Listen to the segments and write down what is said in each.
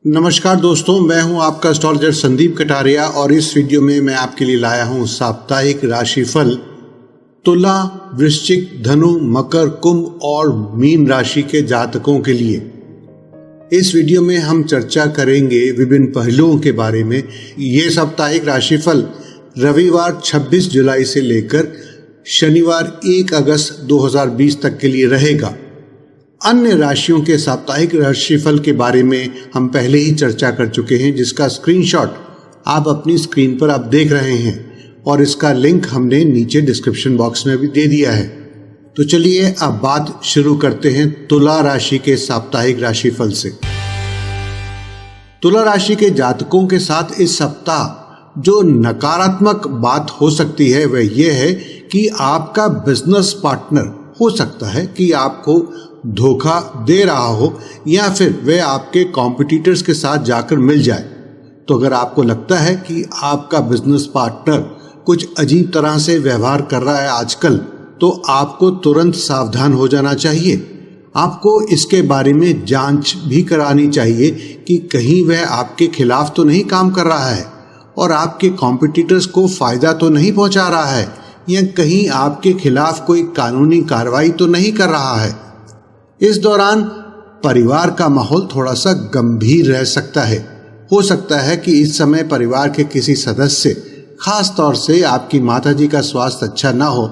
नमस्कार दोस्तों, मैं हूं आपका एस्ट्रोलॉजर संदीप कटारिया और इस वीडियो में मैं आपके लिए लाया हूं साप्ताहिक राशिफल तुला, वृश्चिक, धनु, मकर, कुंभ और मीन राशि के जातकों के लिए। इस वीडियो में हम चर्चा करेंगे विभिन्न पहलुओं के बारे में। ये साप्ताहिक राशिफल रविवार 26 जुलाई से लेकर शनिवार 1 अगस्त 2020 तक के लिए रहेगा। अन्य राशियों के साप्ताहिक राशिफल के बारे में हम पहले ही चर्चा कर चुके हैं, जिसका स्क्रीनशॉट आप अपनी स्क्रीन पर आप देख रहे हैं और इसका लिंक हमने नीचे डिस्क्रिप्शन बॉक्स में भी दे दिया है। तो चलिए अब बात शुरू करते हैं तुला राशि के साप्ताहिक राशिफल से। तुला राशि के जातकों के साथ इस सप्ताह जो नकारात्मक बात हो सकती है वह यह है कि आपका बिजनेस पार्टनर हो सकता है कि आपको धोखा दे रहा हो या फिर वह आपके कॉम्पिटिटर्स के साथ जाकर मिल जाए। तो अगर आपको लगता है कि आपका बिजनेस पार्टनर कुछ अजीब तरह से व्यवहार कर रहा है आजकल, तो आपको तुरंत सावधान हो जाना चाहिए। आपको इसके बारे में जांच भी करानी चाहिए कि कहीं वह आपके खिलाफ तो नहीं काम कर रहा है और आपके कॉम्पिटिटर्स को फायदा तो नहीं पहुंचा रहा है या कहीं आपके खिलाफ कोई कानूनी कार्रवाई तो नहीं कर रहा है। इस दौरान परिवार का माहौल थोड़ा सा गंभीर रह सकता है। हो सकता है कि इस समय परिवार के किसी सदस्य, खास तौर से आपकी माताजी का स्वास्थ्य अच्छा ना हो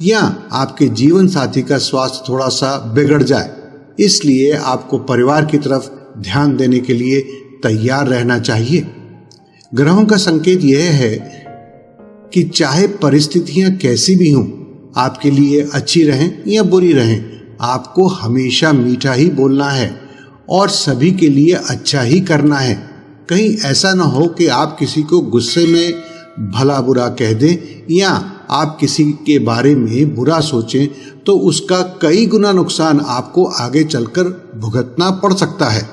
या आपके जीवन साथी का स्वास्थ्य थोड़ा सा बिगड़ जाए। इसलिए आपको परिवार की तरफ ध्यान देने के लिए तैयार रहना चाहिए। ग्रहों का संकेत यह है कि चाहे परिस्थितियां कैसी भी हों, आपके लिए अच्छी रहें या बुरी रहें, आपको हमेशा मीठा ही बोलना है और सभी के लिए अच्छा ही करना है। कहीं ऐसा ना हो कि आप किसी को गुस्से में भला बुरा कह दें या आप किसी के बारे में बुरा सोचें तो उसका कई गुना नुकसान आपको आगे चलकर भुगतना पड़ सकता है।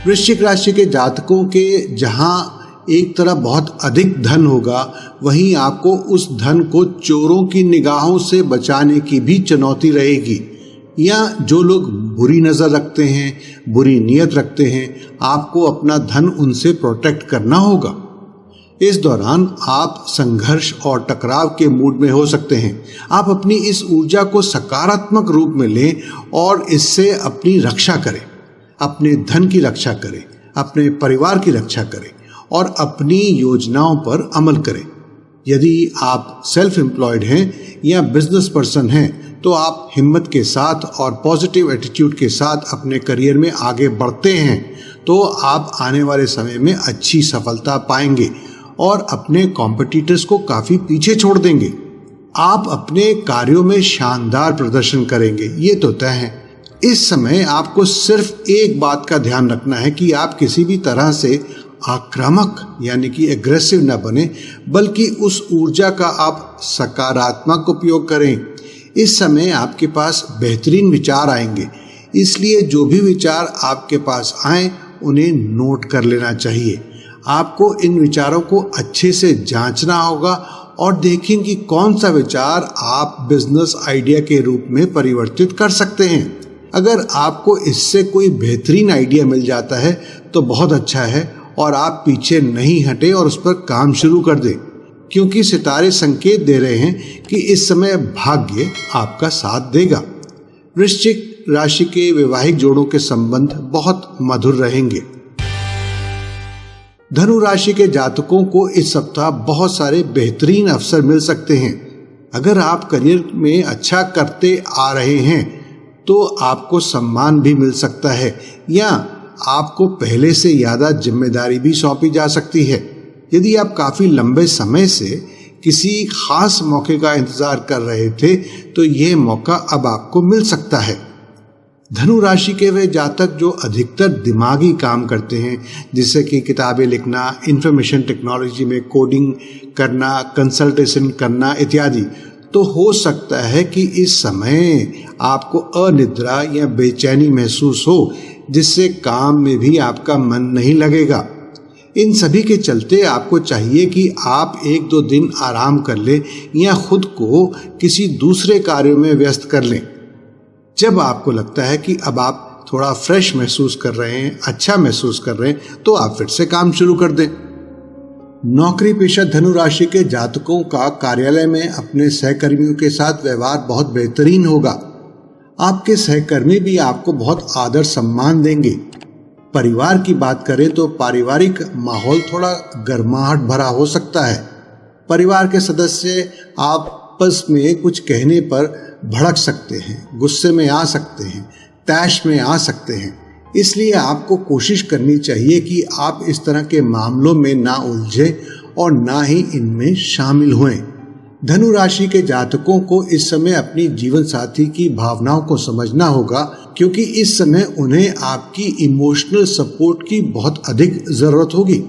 वृश्चिक राशि के जातकों के जहां एक तरफ बहुत अधिक धन होगा, वहीं आपको उस धन को चोरों की निगाहों से बचाने की भी चुनौती रहेगी। या जो लोग बुरी नज़र रखते हैं, बुरी नीयत रखते हैं, आपको अपना धन उनसे प्रोटेक्ट करना होगा। इस दौरान आप संघर्ष और टकराव के मूड में हो सकते हैं। आप अपनी इस ऊर्जा को सकारात्मक रूप में लें और इससे अपनी रक्षा करें, अपने धन की रक्षा करें, अपने परिवार की रक्षा करें और अपनी योजनाओं पर अमल करें। यदि आप सेल्फ एम्प्लॉयड हैं या बिजनेस पर्सन हैं तो आप हिम्मत के साथ और पॉजिटिव एटीट्यूड के साथ अपने करियर में आगे बढ़ते हैं तो आप आने वाले समय में अच्छी सफलता पाएंगे और अपने कॉम्पिटिटर्स को काफ़ी पीछे छोड़ देंगे। आप अपने कार्यों में शानदार प्रदर्शन करेंगे, ये तो तय है। इस समय आपको सिर्फ एक बात का ध्यान रखना है कि आप किसी भी तरह से आक्रामक यानी कि एग्रेसिव न बने, बल्कि उस ऊर्जा का आप सकारात्मक उपयोग करें। इस समय आपके पास बेहतरीन विचार आएंगे, इसलिए जो भी विचार आपके पास आए उन्हें नोट कर लेना चाहिए। आपको इन विचारों को अच्छे से जांचना होगा और देखें कि कौन सा विचार आप बिजनेस आइडिया के रूप में परिवर्तित कर सकते हैं। अगर आपको इससे कोई बेहतरीन आइडिया मिल जाता है तो बहुत अच्छा है और आप पीछे नहीं हटे और उस पर काम शुरू कर दें, क्योंकि सितारे संकेत दे रहे हैं कि इस समय भाग्य आपका साथ देगा। वृश्चिक राशि के वैवाहिक जोड़ों के संबंध बहुत मधुर रहेंगे। धनु राशि के जातकों को इस सप्ताह बहुत सारे बेहतरीन अवसर मिल सकते हैं। अगर आप करियर में अच्छा करते आ रहे हैं तो आपको सम्मान भी मिल सकता है या आपको पहले से ज़्यादा जिम्मेदारी भी सौंपी जा सकती है। यदि आप काफ़ी लंबे समय से किसी खास मौके का इंतज़ार कर रहे थे तो ये मौका अब आपको मिल सकता है। धनु राशि के वे जातक जो अधिकतर दिमागी काम करते हैं, जैसे कि किताबें लिखना, इंफॉर्मेशन टेक्नोलॉजी में कोडिंग करना, कंसल्टेशन करना इत्यादि, तो हो सकता है कि इस समय आपको अनिद्रा या बेचैनी महसूस हो, जिससे काम में भी आपका मन नहीं लगेगा। इन सभी के चलते आपको चाहिए कि आप 1-2 दिन आराम कर लें या खुद को किसी दूसरे कार्य में व्यस्त कर लें। जब आपको लगता है कि अब आप थोड़ा फ्रेश महसूस कर रहे हैं, अच्छा महसूस कर रहे हैं, तो आप फिर से काम शुरू कर दें। नौकरी पेशा धनु राशि के जातकों का कार्यालय में अपने सहकर्मियों के साथ व्यवहार बहुत बेहतरीन होगा। आपके सहकर्मी भी आपको बहुत आदर सम्मान देंगे। परिवार की बात करें तो पारिवारिक माहौल थोड़ा गर्माहट भरा हो सकता है। परिवार के सदस्य आपस में कुछ कहने पर भड़क सकते हैं, गुस्से में आ सकते हैं, तैश में आ सकते हैं। इसलिए आपको कोशिश करनी चाहिए कि आप इस तरह के मामलों में ना उलझे और ना ही इनमें शामिल हुए। धनु राशि के जातकों को इस समय अपनी जीवन साथी की भावनाओं को समझना होगा, क्योंकि इस समय उन्हें आपकी इमोशनल सपोर्ट की बहुत अधिक जरूरत होगी।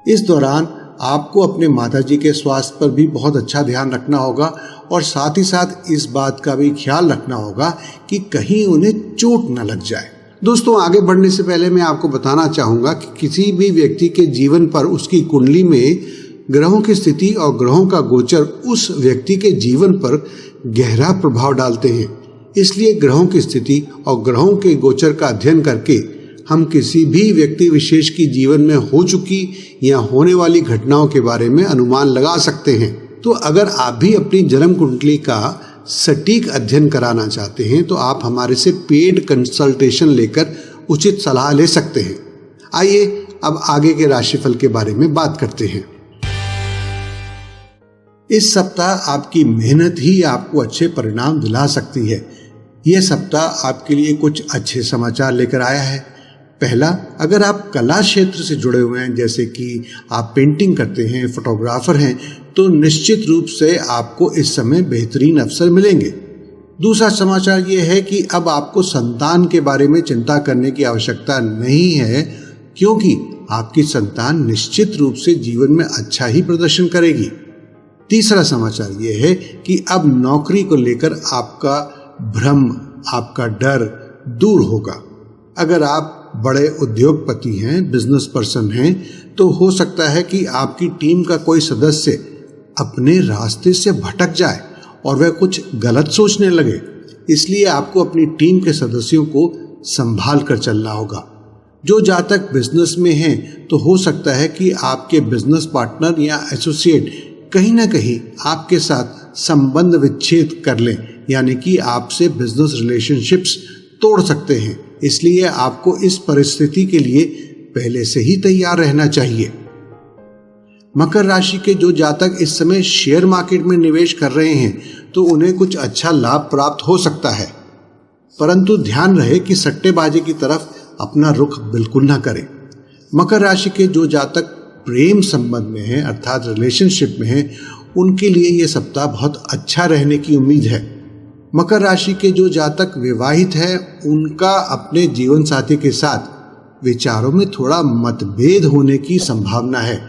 इस दौरान आपको अपने माताजी के स्वास्थ्य पर भी बहुत अच्छा ध्यान रखना होगा और साथ ही साथ इस बात का भी ख्याल रखना होगा कि कहीं उन्हें चोट न लग जाए। दोस्तों, आगे बढ़ने से पहले मैं आपको बताना चाहूँगा कि किसी भी व्यक्ति के जीवन पर उसकी कुंडली में ग्रहों की स्थिति और ग्रहों का गोचर उस व्यक्ति के जीवन पर गहरा प्रभाव डालते हैं। इसलिए ग्रहों की स्थिति और ग्रहों के गोचर का अध्ययन करके हम किसी भी व्यक्ति विशेष की जीवन में हो चुकी या होने वाली घटनाओं के बारे में अनुमान लगा सकते हैं। तो अगर आप भी अपनी जन्म कुंडली का सटीक अध्ययन कराना चाहते हैं तो आप हमारे से पेड कंसल्टेशन लेकर उचित सलाह ले सकते हैं। आइए अब आगे के राशिफल के बारे में बात करते हैं। इस सप्ताह आपकी मेहनत ही आपको अच्छे परिणाम दिला सकती है। यह सप्ताह आपके लिए कुछ अच्छे समाचार लेकर आया है। पहला, अगर आप कला क्षेत्र से जुड़े हुए हैं, जैसे कि आप पेंटिंग करते हैं, फोटोग्राफर हैं, तो निश्चित रूप से आपको इस समय बेहतरीन अवसर मिलेंगे। दूसरा समाचार ये है कि अब आपको संतान के बारे में चिंता करने की आवश्यकता नहीं है, क्योंकि आपकी संतान निश्चित रूप से जीवन में अच्छा ही प्रदर्शन करेगी। तीसरा समाचार ये है कि अब नौकरी को लेकर आपका भ्रम, आपका डर दूर होगा। अगर आप बड़े उद्योगपति हैं, बिजनेस पर्सन हैं, तो हो सकता है कि आपकी टीम का कोई सदस्य अपने रास्ते से भटक जाए और वह कुछ गलत सोचने लगे। इसलिए आपको अपनी टीम के सदस्यों को संभाल कर चलना होगा। जो जातक बिजनेस में हैं, तो हो सकता है कि आपके बिजनेस पार्टनर या एसोसिएट कहीं ना कहीं आपके साथ संबंध विच्छेद कर लें, यानी कि आपसे बिजनेस रिलेशनशिप्स तोड़ सकते हैं। इसलिए आपको इस परिस्थिति के लिए पहले से ही तैयार रहना चाहिए। मकर राशि के जो जातक इस समय शेयर मार्केट में निवेश कर रहे हैं, तो उन्हें कुछ अच्छा लाभ प्राप्त हो सकता है, परंतु ध्यान रहे कि सट्टेबाजी की तरफ अपना रुख बिल्कुल ना करें। मकर राशि के जो जातक प्रेम संबंध में हैं, अर्थात रिलेशनशिप में हैं, उनके लिए यह सप्ताह बहुत अच्छा रहने की उम्मीद है। मकर राशि के जो जातक विवाहित हैं, उनका अपने जीवन साथी के साथ विचारों में थोड़ा मतभेद होने की संभावना है।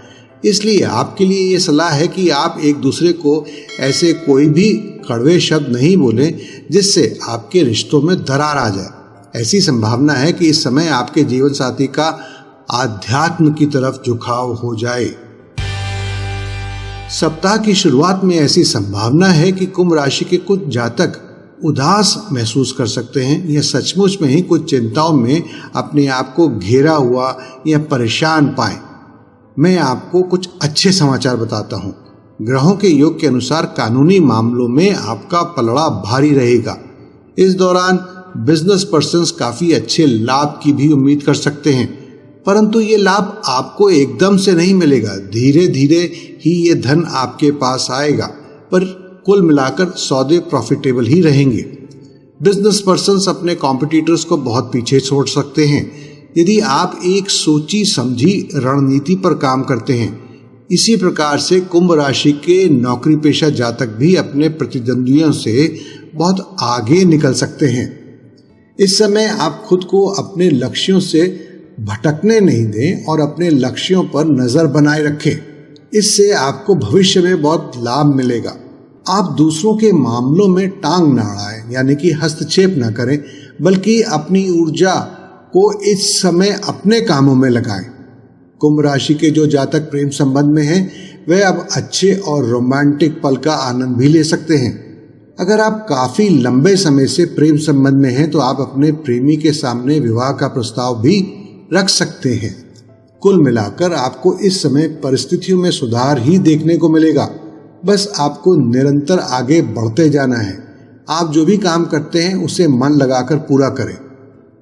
इसलिए आपके लिए ये सलाह है कि आप एक दूसरे को ऐसे कोई भी कड़वे शब्द नहीं बोलें जिससे आपके रिश्तों में दरार आ जाए। ऐसी संभावना है कि इस समय आपके जीवन साथी का आध्यात्म की तरफ झुकाव हो जाए। सप्ताह की शुरुआत में ऐसी संभावना है कि कुंभ राशि के कुछ जातक उदास महसूस कर सकते हैं या सचमुच में ही कुछ चिंताओं में अपने आप को घेरा हुआ या परेशान पाएं। मैं आपको कुछ अच्छे समाचार बताता हूँ। ग्रहों के योग के अनुसार कानूनी मामलों में आपका पलड़ा भारी रहेगा। इस दौरान बिजनेस पर्सन्स काफी अच्छे लाभ की भी उम्मीद कर सकते हैं, परंतु ये लाभ आपको एकदम से नहीं मिलेगा। धीरे धीरे ही ये धन आपके पास आएगा, पर कुल मिलाकर सौदे प्रॉफिटेबल ही रहेंगे। बिजनेस पर्सन्स अपने कॉम्पिटिटर्स को बहुत पीछे छोड़ सकते हैं यदि आप एक सोची समझी रणनीति पर काम करते हैं। इसी प्रकार से कुंभ राशि के नौकरी पेशा जातक भी अपने प्रतिद्वंदियों से बहुत आगे निकल सकते हैं। इस समय आप खुद को अपने लक्ष्यों से भटकने नहीं दें और अपने लक्ष्यों पर नजर बनाए रखें। इससे आपको भविष्य में बहुत लाभ मिलेगा। आप दूसरों के मामलों में टांग न अड़ाएं, यानी कि हस्तक्षेप न करें, बल्कि अपनी ऊर्जा को इस समय अपने कामों में लगाएं। कुंभ राशि के जो जातक प्रेम संबंध में हैं, वे अब अच्छे और रोमांटिक पल का आनंद भी ले सकते हैं। अगर आप काफी लंबे समय से प्रेम संबंध में हैं तो आप अपने प्रेमी के सामने विवाह का प्रस्ताव भी रख सकते हैं। कुल मिलाकर आपको इस समय परिस्थितियों में सुधार ही देखने को मिलेगा। बस आपको निरंतर आगे बढ़ते जाना है। आप जो भी काम करते हैं उसे मन लगाकर पूरा करें।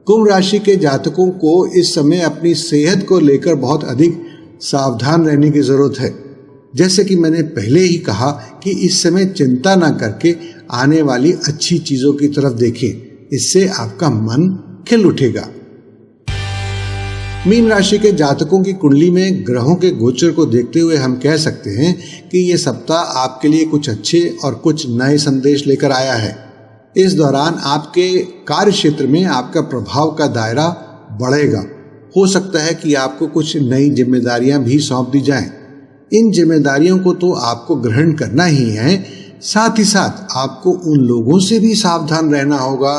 कुंभ राशि के जातकों को इस समय अपनी सेहत को लेकर बहुत अधिक सावधान रहने की जरूरत है। जैसे कि मैंने पहले ही कहा कि इस समय चिंता न करके आने वाली अच्छी चीजों की तरफ देखें, इससे आपका मन खिल उठेगा। मीन राशि के जातकों की कुंडली में ग्रहों के गोचर को देखते हुए हम कह सकते हैं कि ये सप्ताह आपके लिए कुछ अच्छे और कुछ नए संदेश लेकर आया है। इस दौरान आपके कार्य क्षेत्र में आपका प्रभाव का दायरा बढ़ेगा। हो सकता है कि आपको कुछ नई जिम्मेदारियां भी सौंप दी जाएं। इन जिम्मेदारियों को तो आपको ग्रहण करना ही है, साथ ही साथ आपको उन लोगों से भी सावधान रहना होगा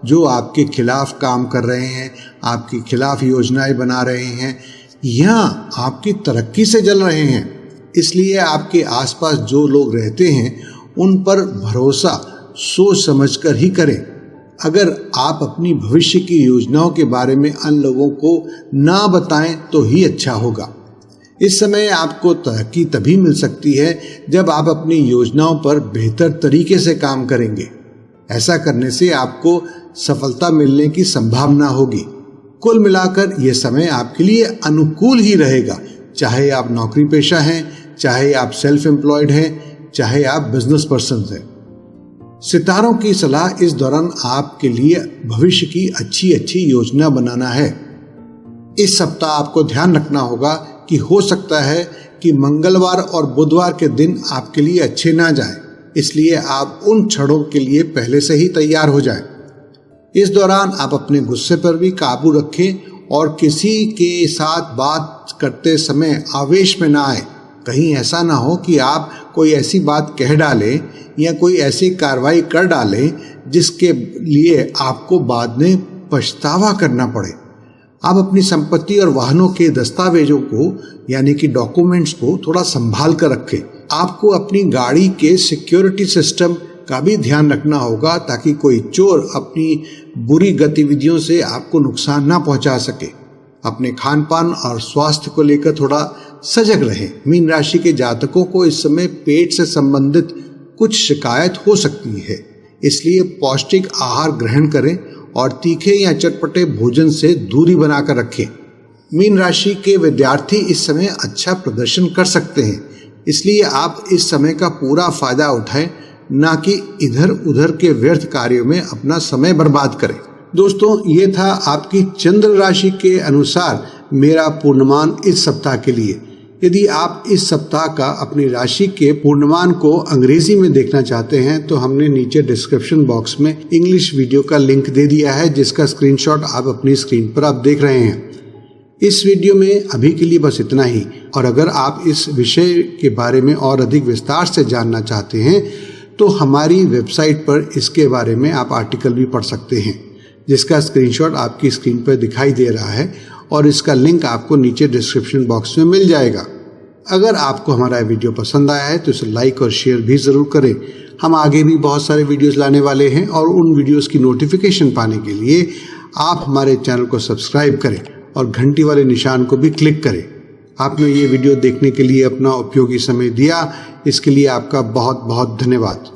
जो आपके खिलाफ काम कर रहे हैं, आपके खिलाफ योजनाएं बना रहे हैं या आपकी तरक्की से जल रहे हैं। इसलिए आपके आसपास जो लोग रहते हैं उन पर भरोसा सोच समझकर ही करें। अगर आप अपनी भविष्य की योजनाओं के बारे में अन्य लोगों को ना बताएं तो ही अच्छा होगा। इस समय आपको तरक्की तभी मिल सकती है जब आप अपनी योजनाओं पर बेहतर तरीके से काम करेंगे। ऐसा करने से आपको सफलता मिलने की संभावना होगी। कुल मिलाकर यह समय आपके लिए अनुकूल ही रहेगा, चाहे आप नौकरी पेशा हैं, चाहे आप सेल्फ एम्प्लॉयड हैं, चाहे आप बिजनेस पर्सन हैं। सितारों की सलाह इस दौरान आपके लिए भविष्य की अच्छी अच्छी योजना बनाना है। इस सप्ताह आपको ध्यान रखना होगा कि हो सकता है कि मंगलवार और बुधवार के दिन आपके लिए अच्छे ना जाएं, इसलिए आप उन क्षणों के लिए पहले से ही तैयार हो जाएं। इस दौरान आप अपने गुस्से पर भी काबू रखें और किसी के साथ बात करते समय आवेश में ना आए। कहीं ऐसा ना हो कि आप कोई ऐसी बात कह डालें या कोई ऐसी कार्रवाई कर डालें जिसके लिए आपको बाद में पछतावा करना पड़े। आप अपनी संपत्ति और वाहनों के दस्तावेजों को यानी कि डॉक्यूमेंट्स को थोड़ा संभाल कर रखें। आपको अपनी गाड़ी के सिक्योरिटी सिस्टम का भी ध्यान रखना होगा ताकि कोई चोर अपनी बुरी गतिविधियों से आपको नुकसान ना पहुंचा सके। अपने खान पान और स्वास्थ्य को लेकर थोड़ा सजग रहें। मीन राशि के जातकों को इस समय पेट से संबंधित कुछ शिकायत हो सकती है, इसलिए पौष्टिक आहार ग्रहण करें और तीखे या चटपटे भोजन से दूरी बनाकर रखें। मीन राशि के विद्यार्थी इस समय अच्छा प्रदर्शन कर सकते हैं, इसलिए आप इस समय का पूरा फायदा उठाएं, ना कि इधर उधर के व्यर्थ कार्यों में अपना समय बर्बाद करें। दोस्तों, ये था आपकी चंद्र राशि के अनुसार मेरा पूर्णमान इस सप्ताह के लिए। यदि आप इस सप्ताह का अपनी राशि के पूर्णमान को अंग्रेजी में देखना चाहते हैं तो हमने नीचे डिस्क्रिप्शन बॉक्स में इंग्लिश वीडियो का लिंक दे दिया है, जिसका स्क्रीनशॉट आप अपनी स्क्रीन पर आप देख रहे हैं। इस वीडियो में अभी के लिए बस इतना ही, और अगर आप इस विषय के बारे में और अधिक विस्तार से जानना चाहते हैं तो हमारी वेबसाइट पर इसके बारे में आप आर्टिकल भी पढ़ सकते हैं, जिसका स्क्रीनशॉट आपकी स्क्रीन पर दिखाई दे रहा है और इसका लिंक आपको नीचे डिस्क्रिप्शन बॉक्स में मिल जाएगा। अगर आपको हमारा वीडियो पसंद आया है तो इसे लाइक और शेयर भी ज़रूर करें। हम आगे भी बहुत सारे वीडियोस लाने वाले हैं और उन वीडियोस की नोटिफिकेशन पाने के लिए आप हमारे चैनल को सब्सक्राइब करें और घंटी वाले निशान को भी क्लिक करें। आपने ये वीडियो देखने के लिए अपना उपयोगी समय दिया, इसके लिए आपका बहुत बहुत धन्यवाद।